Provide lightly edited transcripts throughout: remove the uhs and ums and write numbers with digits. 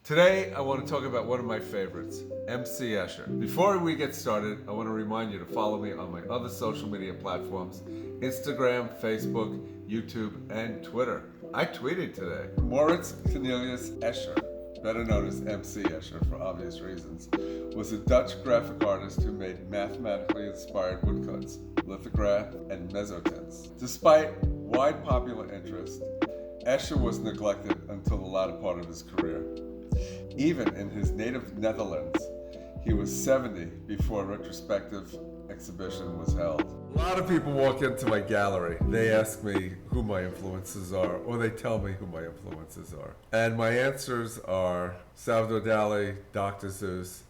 Today, I want to talk about one of my favorites, mcescher. Before we get started, I want to remind you to follow me on my other social media platforms, Instagram, Facebook, YouTube, and Twitter. I tweeted today. Maurits Cornelis Escher, better known as MC Escher for obvious reasons, was a Dutch graphic artist who made mathematically inspired woodcuts, lithographs, and mezzotints. Despite wide popular interest, Escher was neglected until the latter part of his career. Even in his native Netherlands, he was 70 before a retrospective exhibition was held. A lot of people walk into my gallery. They ask me who my influences are, or they tell me who my influences are. And my answers are Salvador Dali, Dr. Seuss,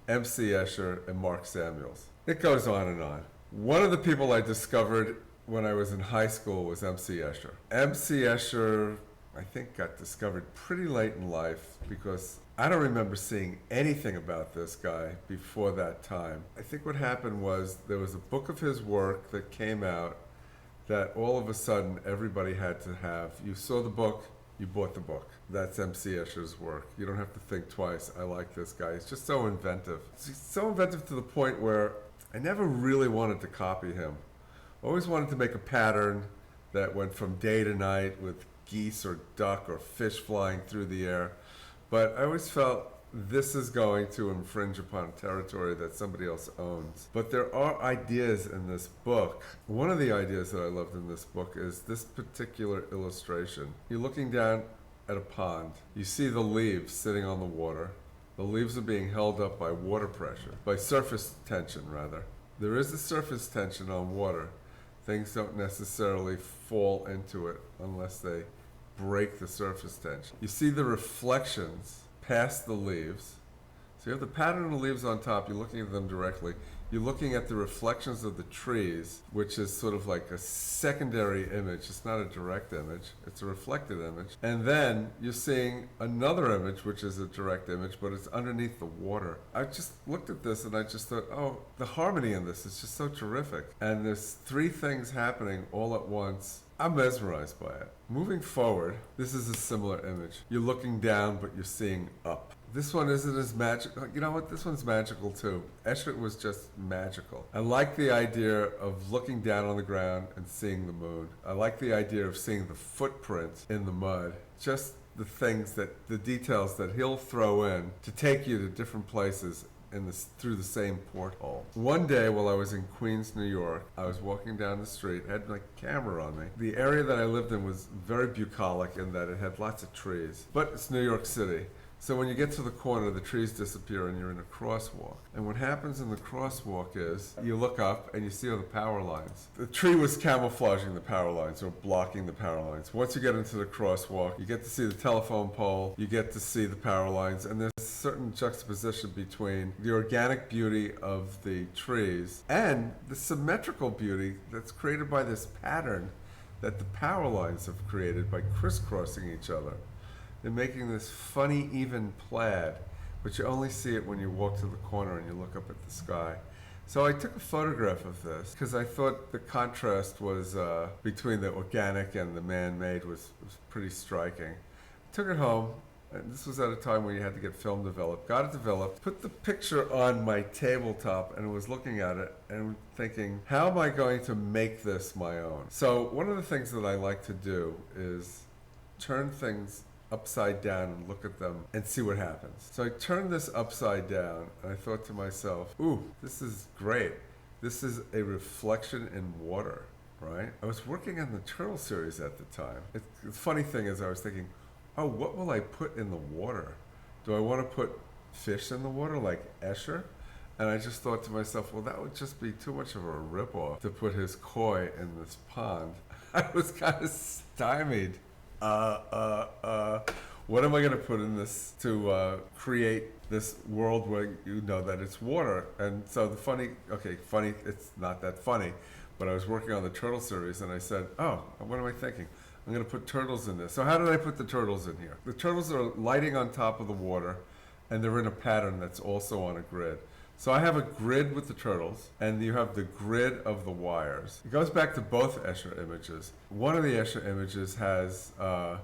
MC Escher, and Mark Samuels. It goes on and on. One of the people I discovered when I was in high school was MC Escher. MC Escher, I think, got discovered pretty late in life because I don't remember seeing anything about this guy before that time. I think what happened was there was a book of his work that came out that all of a sudden everybody had to have. You saw the book, you bought the book. That's MC Escher's work. You don't have to think twice. I like this guy. He's just so inventive. He's so inventive to the point where I never really wanted to copy him. I always wanted to make a pattern that went from day to night with geese or duck or fish flying through the air. But I always felt this is going to infringe upon territory that somebody else owns. But there are ideas in this book. One of the ideas that I loved in this book is this particular illustration. You're looking down at a pond. You see the leaves sitting on the water. The leaves are being held up by water pressure, by surface tension rather. There is a surface tension on water. Things don't necessarily fall into it unless they break the surface tension. You see the reflections past the leaves. So you have the pattern of the leaves on top, you're looking at them directly. You're looking at the reflections of the trees, which is sort of like a secondary image. It's not a direct image, it's a reflected image. And then you're seeing another image, which is a direct image, but it's underneath the water. I just looked at this and I just thought, oh, the harmony in this is just so terrific. And there's three things happening all at once. I'm mesmerized by it. Moving forward, this is a similar image. You're looking down, but you're seeing up. This one isn't as magical. You know what? This one's magical too. Escher was just magical. I like the idea of looking down on the ground and seeing the moon. I like the idea of seeing the footprint in the mud. Just the things that, the details that he'll throw in to take you to different places through the same porthole. One day while I was in Queens, New York, I was walking down the street, had my camera on me. The area that I lived in was very bucolic in that it had lots of trees, but it's New York City. So when you get to the corner, the trees disappear and you're in a crosswalk. And what happens in the crosswalk is you look up and you see all the power lines. The tree was camouflaging the power lines or blocking the power lines. Once you get into the crosswalk, you get to see the telephone pole, you get to see the power lines, and there's a certain juxtaposition between the organic beauty of the trees and the symmetrical beauty that's created by this pattern that the power lines have created by crisscrossing each other. They're making this funny, even plaid, but you only see it when you walk to the corner and you look up at the sky. So I took a photograph of this because I thought the contrast was between the organic and the man-made was pretty striking. Took it home, and this was at a time when you had to get film developed. Got it developed, put the picture on my tabletop and was looking at it and thinking, how am I going to make this my own? So one of the things that I like to do is turn things upside down and look at them and see what happens. So I turned this upside down and I thought to myself, ooh, this is great. This is a reflection in water, right? I was working on the Turtle series at the time. The funny thing is I was thinking, oh, what will I put in the water? Do I want to put fish in the water like Escher? And I just thought to myself, well, that would just be too much of a ripoff to put his koi in this pond. I was kind of stymied. What am I going to put in this to create this world where you know that it's water? And so funny, it's not that funny, but I was working on the Turtle series and I said, oh, what am I thinking? I'm going to put turtles in this. So how did I put the turtles in here? The turtles are lighting on top of the water and they're in a pattern that's also on a grid. So I have a grid with the turtles, and you have the grid of the wires. It goes back to both Escher images. One of the Escher images has a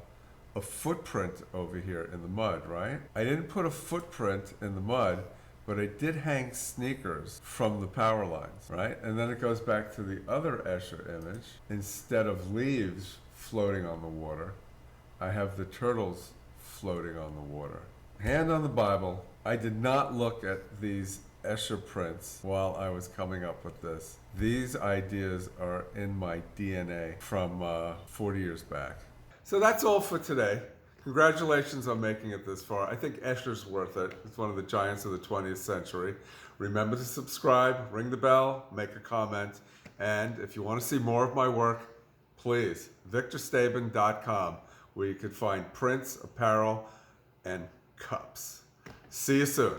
a footprint over here in the mud, right? I didn't put a footprint in the mud, but I did hang sneakers from the power lines, right? And then it goes back to the other Escher image. Instead of leaves floating on the water, I have the turtles floating on the water. Hand on the Bible, I did not look at these Escher prints while I was coming up with this. These ideas are in my DNA from 40 years back. So that's all for today. Congratulations on making it this far. I think Escher's worth it. It's one of the giants of the 20th century. Remember to subscribe, ring the bell, make a comment, and if you want to see more of my work, please, VictorStabin.com, where you can find prints, apparel, and cups. See you soon.